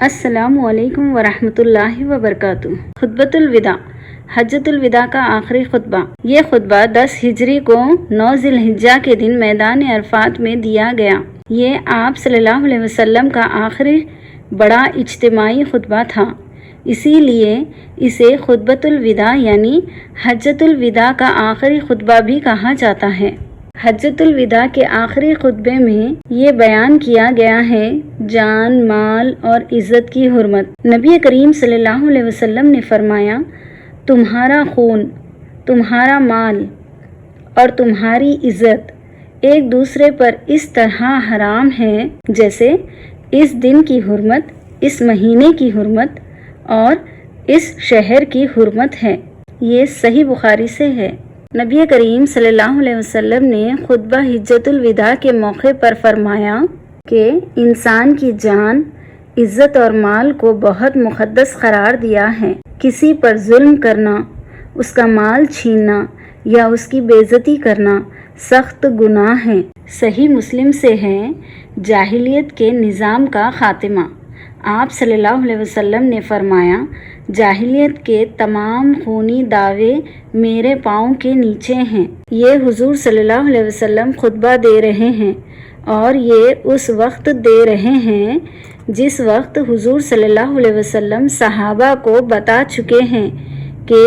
السلام علیکم ورحمۃ اللہ وبرکاتہ۔ خطبۃ الوداع، حجۃ الوداع کا آخری خطبہ۔ یہ خطبہ 10 ہجری کو 9 ذی الحجہ کے دن میدان عرفات میں دیا گیا۔ یہ آپ صلی اللہ علیہ وسلم کا آخری بڑا اجتماعی خطبہ تھا، اسی لیے اسے خطبۃ الوداع یعنی حجۃ الوداع کا آخری خطبہ بھی کہا جاتا ہے۔ حجۃ الوداع کے آخری خطبے میں یہ بیان کیا گیا ہے جان، مال اور عزت کی حرمت۔ نبی کریم صلی اللہ علیہ وسلم نے فرمایا، تمہارا خون، تمہارا مال اور تمہاری عزت ایک دوسرے پر اس طرح حرام ہے جیسے اس دن کی حرمت، اس مہینے کی حرمت اور اس شہر کی حرمت ہے۔ یہ صحیح بخاری سے ہے۔ نبی کریم صلی اللہ علیہ وسلم نے خطبہ حجۃ الوداع کے موقع پر فرمایا کہ انسان کی جان، عزت اور مال کو بہت مقدس قرار دیا ہے۔ کسی پر ظلم کرنا، اس کا مال چھیننا یا اس کی بے عزتی کرنا سخت گناہ ہے۔ صحیح مسلم سے ہے، جاہلیت کے نظام کا خاتمہ۔ آپ صلی اللہ علیہ وسلم نے فرمایا، جاہلیت کے تمام خونی دعوے میرے پاؤں کے نیچے ہیں۔ یہ حضور صلی اللہ علیہ وسلم خطبہ دے رہے ہیں اور یہ اس وقت دے رہے ہیں جس وقت حضور صلی اللہ علیہ وسلم صحابہ کو بتا چکے ہیں کہ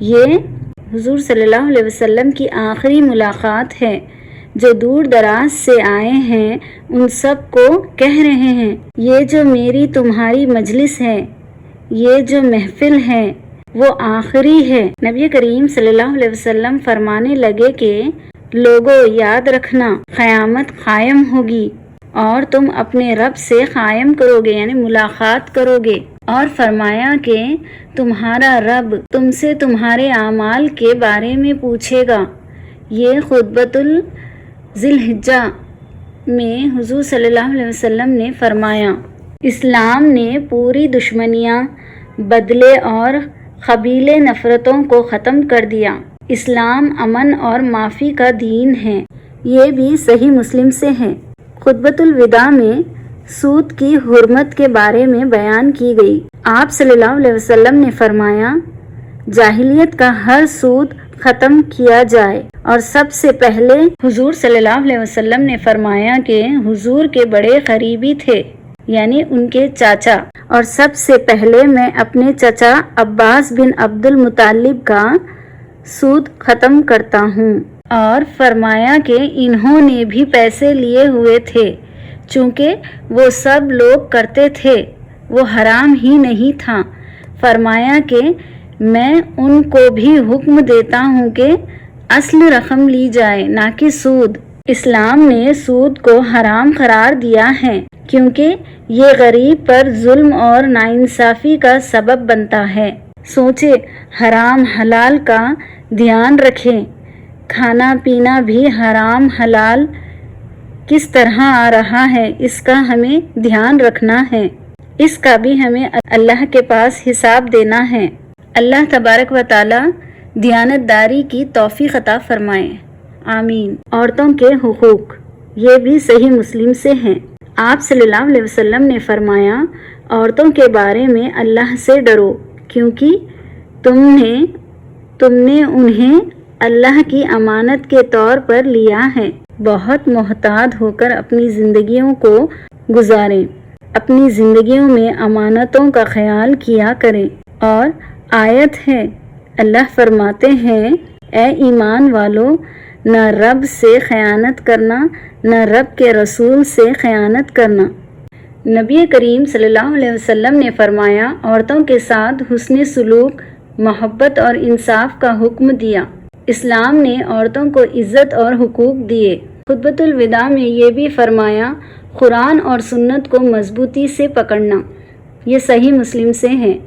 یہ حضور صلی اللہ علیہ وسلم کی آخری ملاقات ہے۔ جو دور دراز سے آئے ہیں ان سب کو کہہ رہے ہیں، یہ جو میری تمہاری مجلس ہے، یہ جو محفل ہے وہ آخری ہے۔ نبی کریم صلی اللہ علیہ وسلم فرمانے لگے کہ لوگوں یاد رکھنا، قیامت قائم ہوگی اور تم اپنے رب سے قائم کرو گے یعنی ملاقات کرو گے، اور فرمایا کہ تمہارا رب تم سے تمہارے اعمال کے بارے میں پوچھے گا۔ یہ خطبۃ ذی الحجہ میں حضور صلی اللہ علیہ وسلم نے فرمایا، اسلام نے پوری دشمنیاں، بدلے اور قبیلے نفرتوں کو ختم کر دیا۔ اسلام امن اور معافی کا دین ہے۔ یہ بھی صحیح مسلم سے ہے۔ خطبۃ الوداع میں سود کی حرمت کے بارے میں بیان کی گئی۔ آپ صلی اللہ علیہ وسلم نے فرمایا، جاہلیت کا ہر سود ختم کیا جائے، اور سب سے پہلے حضور صلی اللہ علیہ وسلم نے فرمایا کہ حضور کے بڑے قریبی تھے یعنی ان کے چاچا، اور سب سے پہلے میں اپنے چچا عباس بن عبد المطلب کا سود ختم کرتا ہوں، اور فرمایا کہ انہوں نے بھی پیسے لیے ہوئے تھے، چونکہ وہ سب لوگ کرتے تھے، وہ حرام ہی نہیں تھا۔ فرمایا کہ میں ان کو بھی حکم دیتا ہوں کہ اصل رقم لی جائے نہ کہ سود۔ اسلام نے سود کو حرام قرار دیا ہے کیونکہ یہ غریب پر ظلم اور ناانصافی کا سبب بنتا ہے۔ سوچے، حرام حلال کا دھیان رکھیں، کھانا پینا بھی حرام حلال کس طرح آ رہا ہے اس کا ہمیں دھیان رکھنا ہے، اس کا بھی ہمیں اللہ کے پاس حساب دینا ہے۔ اللہ تبارک و تعالی دیانتداری کی توفیق عطا فرمائے، آمین۔ عورتوں کے حقوق، یہ بھی صحیح مسلم سے ہیں۔ آپ صلی اللہ علیہ وسلم نے فرمایا، عورتوں کے بارے میں اللہ سے ڈرو کیونکہ تم نے انہیں اللہ کی امانت کے طور پر لیا ہے۔ بہت محتاط ہو کر اپنی زندگیوں کو گزاریں، اپنی زندگیوں میں امانتوں کا خیال کیا کریں۔ اور آیت ہے، اللہ فرماتے ہیں، اے ایمان والو، نہ رب سے خیانت کرنا، نہ رب کے رسول سے خیانت کرنا۔ نبی کریم صلی اللہ علیہ وسلم نے فرمایا، عورتوں کے ساتھ حسن سلوک، محبت اور انصاف کا حکم دیا۔ اسلام نے عورتوں کو عزت اور حقوق دیے۔ خطبۃ الوداع میں یہ بھی فرمایا، قرآن اور سنت کو مضبوطی سے پکڑنا۔ یہ صحیح مسلم سے ہے۔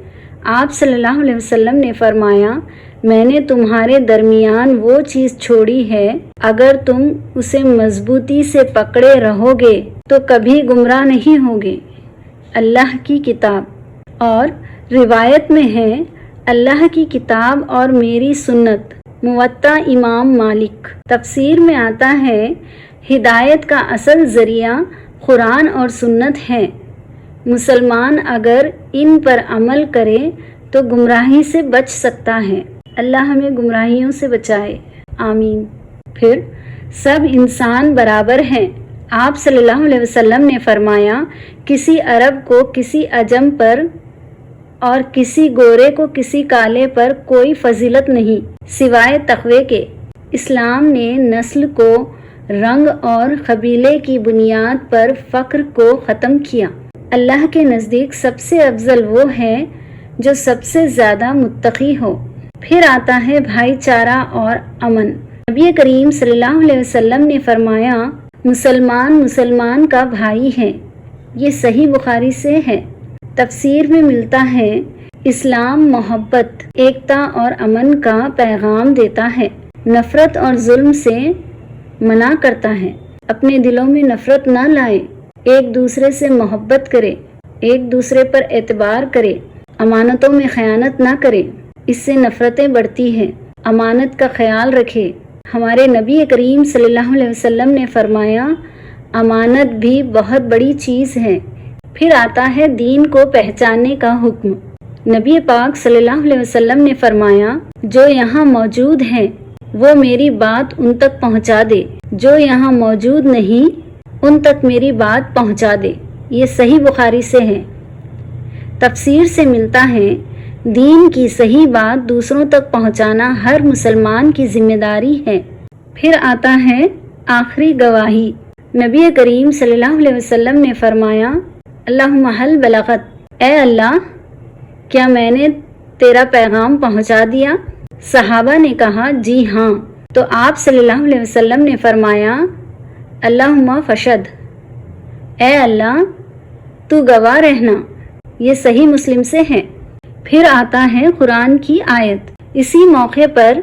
آپ صلی اللہ علیہ وسلم نے فرمایا، میں نے تمہارے درمیان وہ چیز چھوڑی ہے، اگر تم اسے مضبوطی سے پکڑے رہو گے تو کبھی گمراہ نہیں ہوگے۔ اللہ کی کتاب، اور روایت میں ہے اللہ کی کتاب اور میری سنت، موطا امام مالک۔ تفسیر میں آتا ہے، ہدایت کا اصل ذریعہ قرآن اور سنت ہے۔ مسلمان اگر ان پر عمل کرے تو گمراہی سے بچ سکتا ہے۔ اللہ ہمیں گمراہیوں سے بچائے، آمین۔ پھر سب انسان برابر ہیں۔ آپ صلی اللہ علیہ وسلم نے فرمایا، کسی عرب کو کسی عجم پر اور کسی گورے کو کسی کالے پر کوئی فضیلت نہیں سوائے تقوی کے۔ اسلام نے نسل کو، رنگ اور قبیلے کی بنیاد پر فقر کو ختم کیا۔ اللہ کے نزدیک سب سے افضل وہ ہے جو سب سے زیادہ متقی ہو۔ پھر آتا ہے بھائی چارہ اور امن۔ نبی کریم صلی اللہ علیہ وسلم نے فرمایا، مسلمان مسلمان کا بھائی ہے۔ یہ صحیح بخاری سے ہے۔ تفسیر میں ملتا ہے، اسلام محبت، ایکتا اور امن کا پیغام دیتا ہے، نفرت اور ظلم سے منع کرتا ہے۔ اپنے دلوں میں نفرت نہ لائے، ایک دوسرے سے محبت کرے، ایک دوسرے پر اعتبار کرے، امانتوں میں خیانت نہ کرے، اس سے نفرتیں بڑھتی ہیں۔ امانت کا خیال رکھے۔ ہمارے نبی کریم صلی اللہ علیہ وسلم نے فرمایا، امانت بھی بہت بڑی چیز ہے۔ پھر آتا ہے دین کو پہچاننے کا حکم۔ نبی پاک صلی اللہ علیہ وسلم نے فرمایا، جو یہاں موجود ہیں وہ میری بات ان تک پہنچا دے، جو یہاں موجود نہیں ان تک میری بات پہنچا دے۔ یہ صحیح بخاری سے ہے۔ تفسیر سے ملتا ہے، دین کی صحیح بات دوسروں تک پہنچانا ہر مسلمان کی ذمہ داری ہے۔ پھر آتا ہے آخری گواہی۔ نبی کریم صلی اللہ علیہ وسلم نے فرمایا، اللہم حل بلغت، اے اللہ کیا میں نے تیرا پیغام پہنچا دیا؟ صحابہ نے کہا، جی ہاں۔ تو آپ صلی اللہ علیہ وسلم نے فرمایا، اللہم فشد، اے اللہ تو گواہ رہنا۔ یہ صحیح مسلم سے ہے۔ پھر آتا ہے قرآن کی آیت۔ اسی موقع پر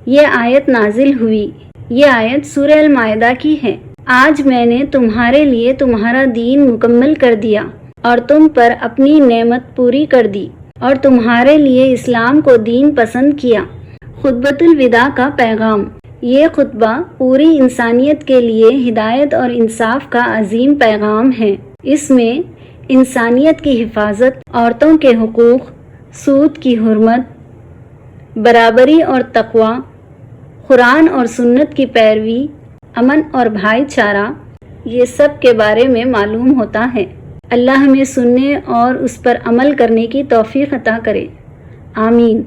یہ آیت نازل ہوئی۔ یہ آیت سورہ المائدہ کی ہے۔ آج میں نے تمہارے لیے تمہارا دین مکمل کر دیا اور تم پر اپنی نعمت پوری کر دی اور تمہارے لیے اسلام کو دین پسند کیا۔ خطبۃ الوداع کا پیغام۔ یہ خطبہ پوری انسانیت کے لیے ہدایت اور انصاف کا عظیم پیغام ہے۔ اس میں انسانیت کی حفاظت، عورتوں کے حقوق، سود کی حرمت، برابری اور تقوی، قرآن اور سنت کی پیروی، امن اور بھائی چارہ، یہ سب کے بارے میں معلوم ہوتا ہے۔ اللہ ہمیں سننے اور اس پر عمل کرنے کی توفیق عطا کرے، آمین۔